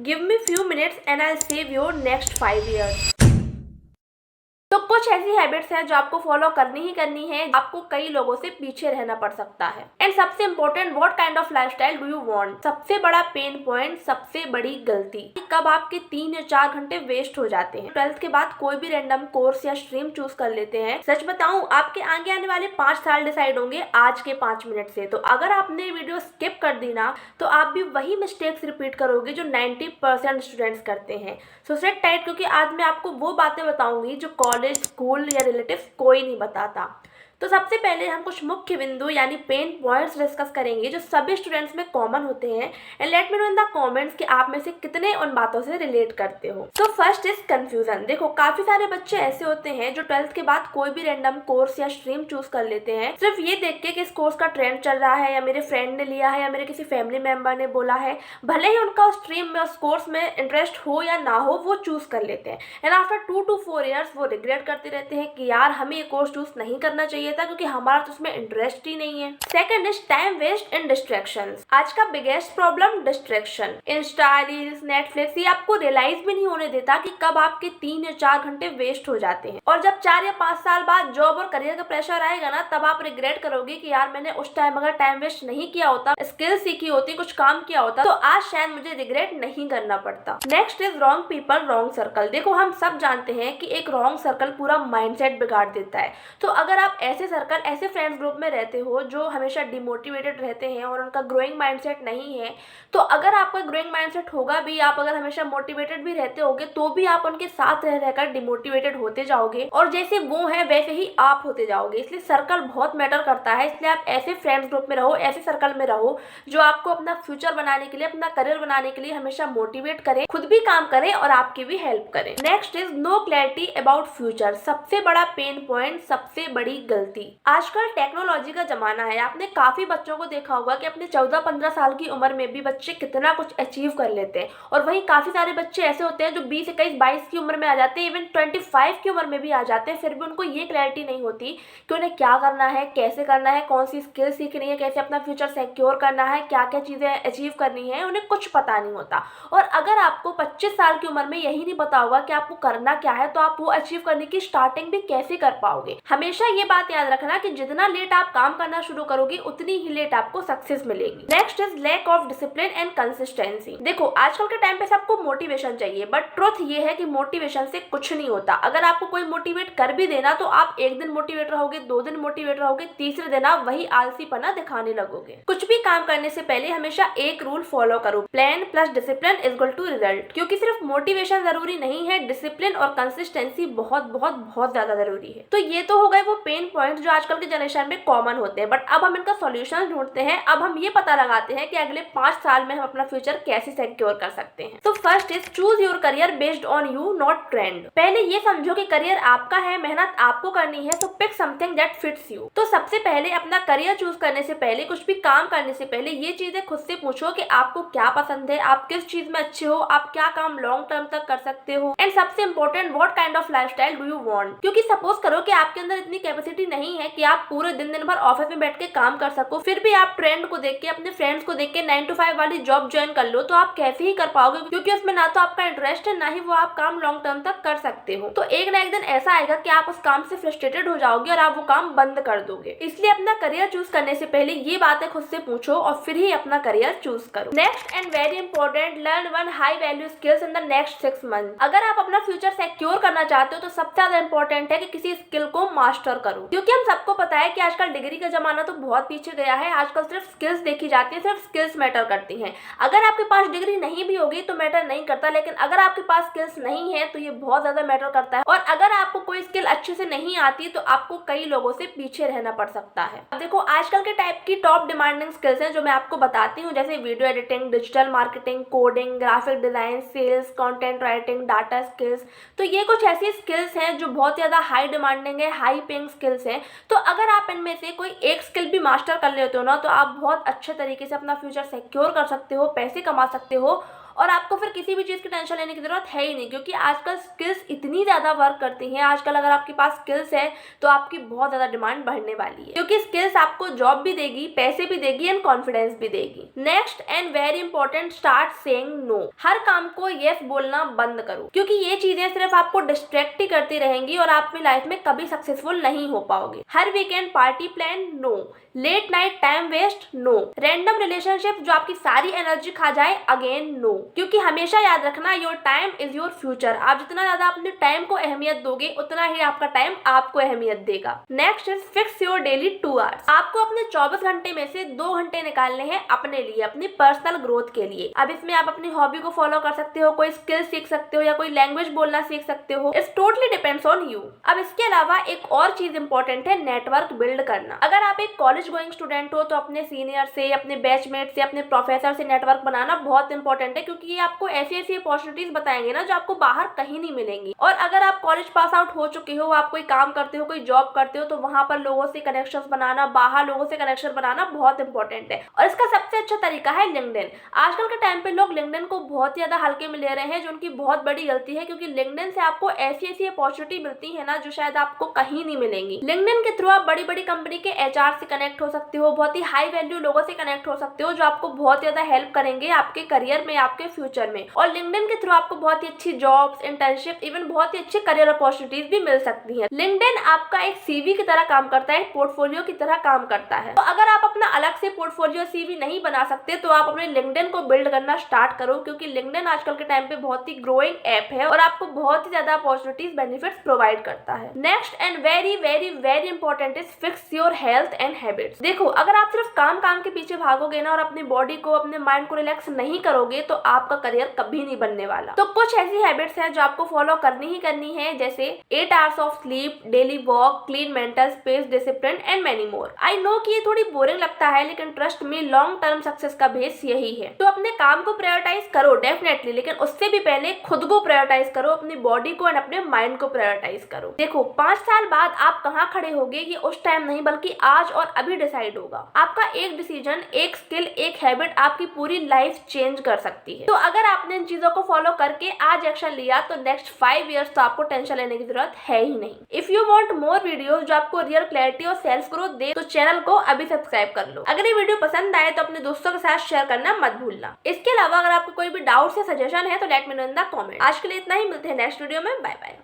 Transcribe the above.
Give me few minutes and I'll save your next 5 years. तो कुछ ऐसी habits हैं जो आपको फॉलो करनी ही करनी है, आपको कई लोगों से पीछे रहना पड़ सकता है। एंड सबसे important, what kind of lifestyle do you want. सबसे बड़ा पेन पॉइंट, सबसे बड़ी गलती, कब आपके 3 या 4 घंटे वेस्ट हो जाते हैं। 12th के बाद कोई भी रैंडम कोर्स या स्ट्रीम चूज कर लेते हैं। सच बताऊं, आपके आगे आने वाले 5 साल डिसाइड होंगे आज के 5 मिनट से। तो अगर आपने वीडियो स्किप कर दी ना, तो आप भी वही मिस्टेक्स रिपीट करोगे जो 90% स्टूडेंट्स करते हैं। सो सेट टाइट, क्योंकि आज मैं आपको वो बातें बताऊंगी जो कॉलेज, स्कूल या रिलेटिव्स कोई नहीं बताता। तो सबसे पहले हम कुछ मुख्य बिंदु यानी पेन पॉइंट्स डिस्कस करेंगे जो सभी स्टूडेंट्स में कॉमन होते हैं। And let me know in the comments कि आप में से कितने उन बातों से रिलेट करते हो। तो फर्स्ट इज कंफ्यूजन। देखो, काफी सारे बच्चे ऐसे होते हैं जो 12th के बाद कोई भी रैंडम कोर्स या स्ट्रीम चूज कर लेते हैं सिर्फ ये देख के कि इस कोर्स का ट्रेंड चल रहा है, या मेरे फ्रेंड ने लिया है, या मेरे किसी फैमिली मेंबर ने बोला है। भले ही उनका उस स्ट्रीम में, उस कोर्स में इंटरेस्ट हो या ना हो, वो चूज कर लेते हैं। एंड आफ्टर 2 to 4 years वो रिग्रेट करते रहते हैं कि यार हमें ये कोर्स चूज नहीं करना चाहिए था, क्योंकि हमारा तो उसमें इंटरेस्ट ही नहीं है। Second is time waste in distractions. आज का biggest problem distraction. Insta, reels, Netflix, ये आपको रियलाइज भी नहीं होने देता कि कब आपके 3 या 4 घंटे वेस्ट हो जाते हैं। और जब 4 या 5 साल बाद जॉब और करियर का प्रेशर आएगा ना, तब आप रिग्रेट करोगे कि यार मैंने उस टाइम अगर टाइम वेस्ट नहीं किया होता, स्किल सीखी होती, कुछ काम किया होता, तो आज शायद मुझे रिग्रेट नहीं करना पड़ता। Next is wrong people, wrong circle. देखो, हम सब जानते हैं कि एक रॉन्ग सर्कल पूरा माइंडसेट बिगाड़ देता है। तो अगर आप ऐसे सर्कल, ऐसे फ्रेंड्स ग्रुप में रहते हो जो हमेशा डिमोटिवेटेड रहते हैं और उनका ग्रोइंग माइंडसेट नहीं है, तो अगर आपका ग्रोइंग माइंडसेट होगा भी, आप अगर हमेशा मोटिवेटेड भी रहते होगे, तो भी आप उनके साथ रह रहकर डिमोटिवेटेड होते जाओगे, और जैसे वो हैं वैसे ही आप होते जाओगे। इसलिए सर्कल बहुत मैटर करता है। इसलिए आप ऐसे फ्रेंड्स ग्रुप में रहो, ऐसे सर्कल में रहो जो आपको अपना फ्यूचर बनाने के लिए, अपना करियर बनाने के लिए हमेशा मोटिवेट करे, खुद भी काम करे और आपकी भी हेल्प करे। Next is no clarity about future. सबसे बड़ा पेन पॉइंट, सबसे बड़ी गलती। आजकल टेक्नोलॉजी का जमाना है। आपने काफी बच्चों को देखा होगा कि अपने 14-15 साल की उम्र में भी बच्चे कितना कुछ अचीव कर लेते हैं, और वहीं काफी सारे बच्चे ऐसे होते हैं जो 20, 21, 22 की उम्र में आ जाते हैं, इवन 25 की उम्र में भी आ जाते हैं, फिर भी उनको ये क्लैरिटी नहीं होती कि उन्हें क्या करना है, कैसे करना है, कौन सी स्किल सीखनी है, कैसे अपना फ्यूचर सिक्योर करना है, क्या क्या चीजें अचीव करनी है, उन्हें कुछ पता नहीं होता। और अगर आपको 25 साल की उम्र में यही नहीं पता होगा कि आपको करना क्या है, तो आप वो अचीव करने की स्टार्टिंग भी कैसे कर पाओगे। हमेशा ये बात याद रखना कि जितना लेट आप काम करना शुरू करोगे, उतनी ही लेट आपको सक्सेस मिलेगी। Next is lack of discipline and consistency. देखो, आजकल के टाइम पे सबको मोटिवेशन चाहिए, बट ट्रुथ ये है कि मोटिवेशन से कुछ नहीं होता। अगर आपको कोई मोटिवेट कर भी देना, तो आप एक दिन मोटिवेट रहोगे, 2 दिन मोटिवेट रहोगे, तीसरे दिन आप वही आलसीपना दिखाने लगोगे। कुछ भी काम करने से पहले हमेशा एक रूल फॉलो करो, plan plus discipline is equal to result. क्योंकि सिर्फ मोटिवेशन जरूरी नहीं है, डिसिप्लिन और कंसिस्टेंसी बहुत बहुत बहुत ज्यादा जरूरी है। तो ये तो हो गए वो पेन पॉइंट जो आजकल के जनरेशन में कॉमन होते हैं, बट अब हम इनका सॉल्यूशन ढूंढते हैं। अब हम ये पता लगाते हैं कि अगले 5 साल में हम अपना फ्यूचर कैसे सिक्योर कर सकते हैं। तो first is choose your career based on you, not trend. पहले ये समझो कि करियर आपका है, मेहनत आपको करनी है, तो pick something that fits you. तो सबसे पहले अपना करियर चूज करने से पहले, कुछ भी काम करने से पहले ये चीजें खुद से पूछो कि आपको क्या पसंद है, आप किस चीज में अच्छे हो, आप क्या काम लॉन्ग टर्म तक कर सकते हो, एंड सबसे important, what kind of lifestyle do you want. क्योंकि सपोज करो कि आपके अंदर इतनी कैपेसिटी नहीं है कि आप पूरे दिन भर ऑफिस में बैठ के काम कर सको, फिर भी आप ट्रेंड को देख के, अपने फ्रेंड्स को देख के 9 to 5 वाली जॉब ज्वाइन कर लो, तो आप कैसे ही कर पाओगे, क्योंकि उसमें ना तो आपका इंटरेस्ट है, ना ही वो आप काम लॉन्ग टर्म तक कर सकते हो। तो एक ना एक दिन ऐसा आएगा कि आप उस काम से फ्रस्ट्रेटेड हो जाओगे और आप वो काम बंद कर दोगे। इसलिए अपना करियर चूज करने से पहले ये बातें खुद से पूछो और फिर ही अपना करियर चूज करो। Next and very important, learn one high value skills in the next 6 month. अगर आप अपना फ्यूचर सिक्योर करना चाहते हो, तो सबसे ज्यादा इंपॉर्टेंट है कि किसी स्किल को मास्टर करो। क्योंकि हम सबको पता है कि आजकल डिग्री का जमाना तो बहुत पीछे गया है। आजकल सिर्फ स्किल्स देखी जाती है, सिर्फ स्किल्स मैटर करती हैं। अगर आपके पास डिग्री नहीं भी होगी तो मैटर नहीं करता, लेकिन अगर आपके पास स्किल्स नहीं है तो ये बहुत ज्यादा मैटर करता है। और अगर आपको कोई स्किल अच्छे से नहीं आती, तो आपको कई लोगों से पीछे रहना पड़ सकता है। अब देखो, आजकल के टाइप की टॉप डिमांडिंग स्किल्स हैं जो मैं आपको बताती हूँ, जैसे video editing, digital marketing, coding, graphic design, sales, content writing, data skills. तो ये कुछ ऐसी स्किल्स हैं जो बहुत ज्यादा हाई डिमांडिंग है, हाई पेइंग स्किल्स हैं। तो अगर आप इनमें से कोई एक स्किल भी मास्टर कर लेते हो ना, तो आप बहुत अच्छे तरीके से अपना फ्यूचर सिक्योर कर सकते हो, पैसे कमा सकते हो और आपको फिर किसी भी चीज की टेंशन लेने की जरूरत है ही नहीं, क्योंकि आजकल स्किल्स इतनी ज्यादा वर्क करती हैं। आजकल अगर आपके पास स्किल्स है तो आपकी बहुत ज्यादा डिमांड बढ़ने वाली है, क्योंकि स्किल्स आपको जॉब भी देगी, पैसे भी देगी एंड कॉन्फिडेंस भी देगी। Next and very important, start saying no. हर काम को यस बोलना बंद करो, क्योंकि ये चीजें सिर्फ आपको डिस्ट्रैक्ट ही करती रहेंगी और आप अपनी लाइफ में कभी सक्सेसफुल नहीं हो पाओगे। हर weekend party plan, no. Late night time waste, no. Random relationship जो आपकी सारी एनर्जी खा जाए, अगेन नो। क्योंकि हमेशा याद रखना, your time is your future. आप जितना ज्यादा अपने टाइम को अहमियत दोगे उतना ही आपका टाइम आपको अहमियत देगा। Next is fix your daily 2 hours. आपको अपने 24 घंटे में से 2 घंटे निकालने हैं अपने लिए, अपनी पर्सनल ग्रोथ के लिए। अब इसमें आप अपनी हॉबी को फॉलो कर सकते हो, कोई स्किल सीख सकते हो या कोई लैंग्वेज बोलना सीख सकते हो। It's totally depends on you. अब इसके अलावा एक और चीज इंपॉर्टेंट है, नेटवर्क बिल्ड करना। अगर आप एक कॉलेज गोइंग स्टूडेंट हो तो अपने सीनियर से, अपने बैचमेट से, अपने प्रोफेसर से नेटवर्क बनाना बहुत इंपॉर्टेंट है, क्योंकि ये आपको ऐसी ऐसी अपॉर्चुनिटीज बताएंगे ना जो आपको बाहर कहीं नहीं मिलेंगी। और अगर आप कॉलेज पास आउट हो चुके हो, आप कोई काम करते हो, कोई जॉब करते हो, तो वहां पर लोगों से कनेक्शंस बनाना, बाहर लोगों से कनेक्शन बनाना बहुत इंपॉर्टेंट है। और इसका सबसे अच्छा तरीका है लिंक्डइन। आजकल के टाइम पे लोग लिंक्डइन को बहुत ज्यादा हल्के में ले रहे हैं, जो उनकी बहुत बड़ी गलती है, क्योंकि लिंक्डइन से आपको ऐसी ऐसी अपॉर्चुनिटी मिलती है ना जो शायद आपको कहीं नहीं मिलेंगी। लिंक्डइन के थ्रू आप बड़ी बड़ी कंपनी के एचआर से कनेक्ट हो सकते हो, बहुत ही हाई वैल्यू लोगों से कनेक्ट हो सकते हो, जो आपको बहुत ज्यादा हेल्प करेंगे आपके करियर में, आपके फ्यूचर में। और लिंक्डइन के थ्रू आपको बहुत ही अच्छी जॉब्स, इंटर्नशिप, इवन बहुत ही अच्छी करियर अपॉर्चुनिटीज भी मिल सकती है। लिंक्डइन आपका एक सीवी की तरह काम करता है, पोर्टफोलियो की तरह काम करता है। तो अगर आप अपना अलग से पोर्टफोलियो सीवी नहीं बना सकते तो आप अपने लिंक्डइन को बिल्ड करना स्टार्ट करो, क्योंकि लिंक्डइन आजकल के टाइम पे बहुत ही ग्रोइंग ऐप है और आपको बहुत ही ज्यादा अपॉर्चुनिटीज, बेनिफिट्स प्रोवाइड करता है। Next and very very very important is fix your health and habits. देखो, अगर आप सिर्फ काम के पीछे भागोगे ना और अपनी बॉडी को, अपने माइंड को रिलैक्स नहीं करोगे तो आपका करियर कभी नहीं बनने वाला। तो कुछ ऐसी हैबिट्स हैं जो आपको फॉलो करनी ही करनी है, जैसे 8 hours of sleep, daily walk, clean mental space, discipline and many more. I know कि ये थोड़ी बोरिंग लगता है, लेकिन trust me, long term success का बेस यही है। तो अपने काम को प्रायोरिटाइज करो डेफिनेटली, लेकिन उससे भी पहले खुद को प्रायोरिटाइज करो, अपनी बॉडी को एंड अपने माइंड को प्रायोरिटाइज करो। देखो, 5 साल बाद आप कहाँ खड़े होगे ये उस टाइम नहीं बल्कि आज और अभी डिसाइड होगा। आपका एक डिसीजन, एक स्किल, एक हैबिट आपकी पूरी लाइफ चेंज कर सकती है। तो अगर आपने इन चीजों को फॉलो करके आज एक्शन लिया तो नेक्स्ट 5 इयर्स तो आपको टेंशन लेने की जरूरत है ही नहीं। If you want more videos जो आपको रियल क्लैरिटी और सेल्फ ग्रोथ दे तो चैनल को अभी सब्सक्राइब कर लो। अगर ये वीडियो पसंद आए तो अपने दोस्तों के साथ शेयर करना मत भूलना। इसके अलावा अगर आपको कोई भी डाउट या सजेशन है तो let me know in the comment. आज के लिए इतना ही, मिलते हैं नेक्स्ट वीडियो में। Bye bye.